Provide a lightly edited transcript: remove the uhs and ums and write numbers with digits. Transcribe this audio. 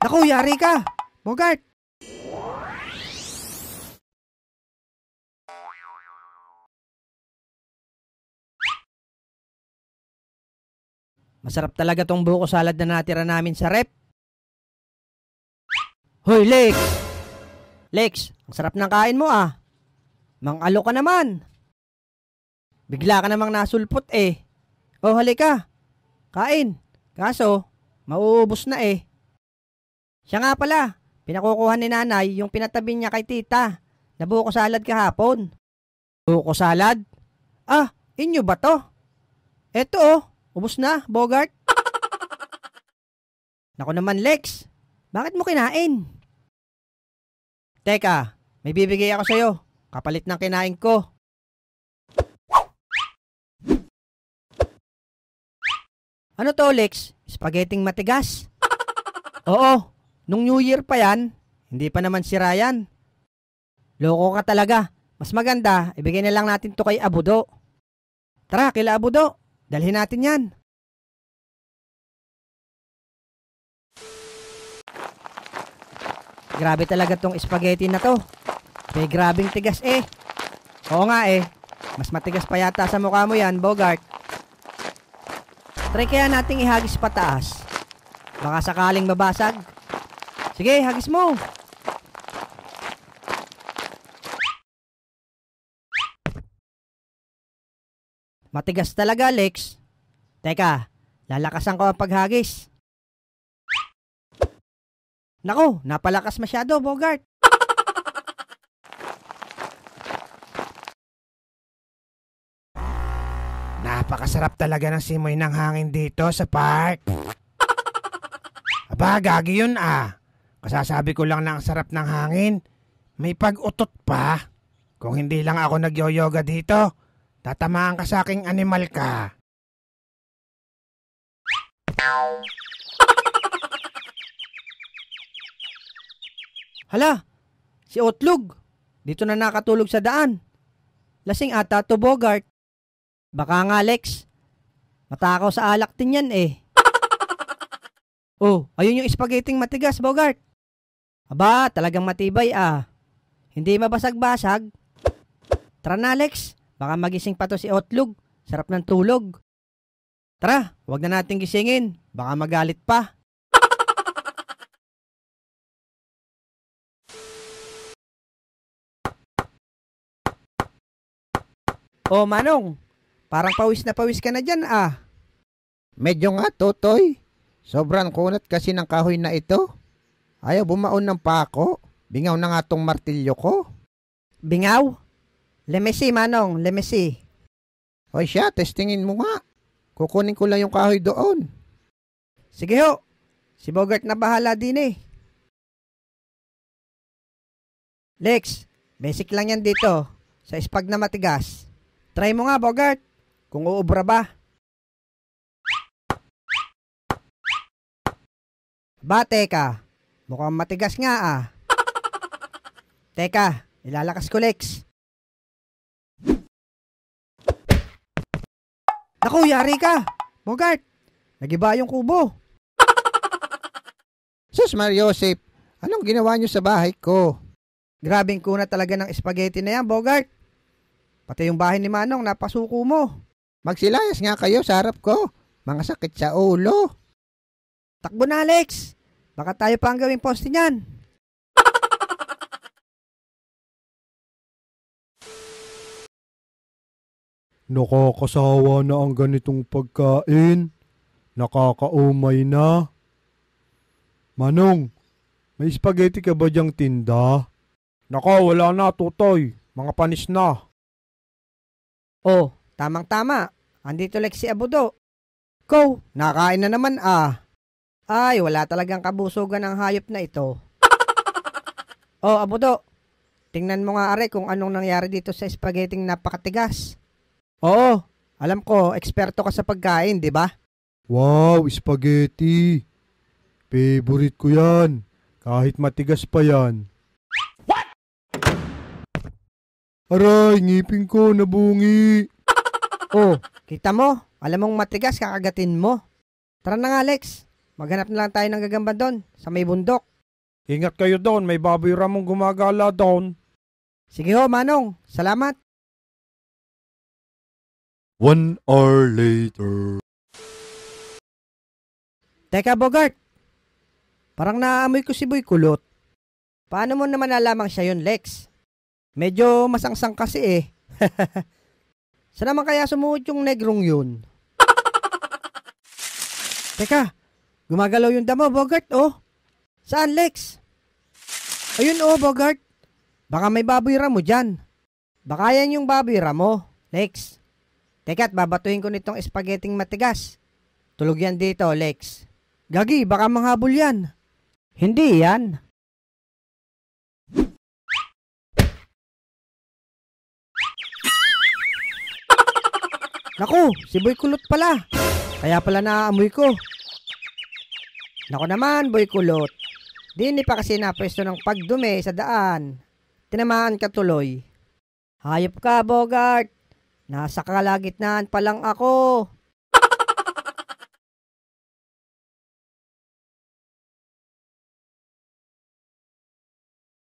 Naku, yari ka! Bogart! Masarap talaga tong buko salad na natira namin sa rep. Hoy, Lex! Lex, ang sarap ng kain mo ah. Mang-alo ka naman. Bigla ka namang nasulpot eh. Oh, halika. Kain. Kaso, mauubos na eh. Siya nga pala, pinakukuha ni nanay yung pinatabi niya kay tita na buko salad kahapon. Buko salad? Ah, inyo ba to? Eto oh, ubos na, Bogart. Naku naman Lex, bakit mo kinain? Teka, may bibigay ako sa'yo, kapalit ng kinain ko. Ano to Lex? Spaghetting matigas? Oo, nung New Year pa yan, hindi pa naman sira yan. Loko ka talaga. Mas maganda, ibigay na lang natin to kay Abudo. Tara, kila Abudo. Dalhin natin yan. Grabe talaga tong spaghetti na to. May grabing tigas eh. Oo nga eh. Mas matigas pa yata sa mukha mo yan, Bogart. Try kaya nating ihagis pataas. Baka sakaling mabasag. Sige, hagis mo. Matigas talaga, Lex. Teka, lalakasan ko ang paghagis. Nako, napalakas masyado, Bogart. Napakasarap talaga ng simoy ng hangin dito sa park. Aba, gagi yun ah. Kasasabi ko lang na ang sarap ng hangin. May pag-utot pa. Kung hindi lang ako nag-yoyoga dito, tatamaan ka sa aking animal ka. Hala, si Otlog. Dito na nakatulog sa daan. Lasing ata to, Bogart. Baka nga, Lex. Matakaw sa alak din yan eh. Oh, ayun yung spaghetting matigas, Bogart. Aba, talagang matibay ah. Hindi mabasag-basag. Tara na, Lex. Baka magising pa to si Otlog. Sarap ng tulog. Tara, huwag na natin gisingin. Baka magalit pa. Oh, Manong. Parang pawis na pawis ka na dyan ah. Medyo nga, Totoy. Sobrang kunat kasi ng kahoy na ito. Ayaw bumaon ng pako. Bingaw na nga tong martilyo ko. Bingaw? Lemesi, Manong. Lemesi. Hoy siya, testingin mo nga. Kukunin ko lang yung kahoy doon. Sige ho. Si Bogart na bahala din eh. Lex, basic lang yan dito. Sa spag na matigas. Try mo nga, Bogart. Kung uubra ba. Ba, teka. Mukhang matigas nga ah. Teka, ilalakas ko, Lex. Naku, yari ka. Bogart, nagiba yung kubo. Sus Mariosep, anong ginawa niyo sa bahay ko? Grabing kuna talaga ng spaghetti na yan, Bogart. Pati yung bahay ni Manong napasuko mo. Magsilayas nga kayo sa harap ko. Mga sakit sa ulo. Takbo na, Alex. Baka tayo pa ang gawing poste niyan. Nakakasawa na ang ganitong pagkain. Nakakaumay na. Manong, may spaghetti ka ba diyang tinda? Naka, wala na, Totoy. Mga panis na. Oh, tamang-tama. Andito Lex si Abudo. Ko, nakain na naman ah. Ay, wala talagang kabusugan ng hayop na ito. Oh, Abudo. Tingnan mo nga are kung anong nangyari dito sa spaghetting napakatigas. Oo, alam ko, eksperto ka sa pagkain, di ba? Wow, spaghetti. Favorite ko yan. Kahit matigas pa yan. What? Aray, ngipin ko nabungi. Oh, kita mo? Alam mong matigas, kakagatin mo. Tara na nga, Alex. Maghanap na lang tayo ng gagamba doon, sa may bundok. Ingat kayo doon, may baboy ramong gumagala doon. Sige ho, Manong. Salamat. 1 hour later. Teka, Bogart. Parang naaamoy ko si Boy Kulot. Paano mo naman nalamang siya yun, Lex? Medyo masangsang kasi eh. Saan naman kaya sumuot yung negrong yun? Teka, gumagalaw yung damo, Bogart, oh. Saan, Lex? Ayun, oh, Bogart. Baka may baboy ramo dyan. Baka yan yung baboy ramo, Lex. Teka, babatuhin ko nitong espagetting matigas. Tulog yan dito, Lex. Gagi, baka manghabol yan. Hindi yan. Naku, si Boy Kulot pala. Kaya pala naaamoy ko. Naku naman, Boy Kulot. Di pa kasi napwesto ng pagdumi sa daan. Tinamaan ka tuloy. Hayop ka, Bogart. Nasa kalagitnaan pa lang ako.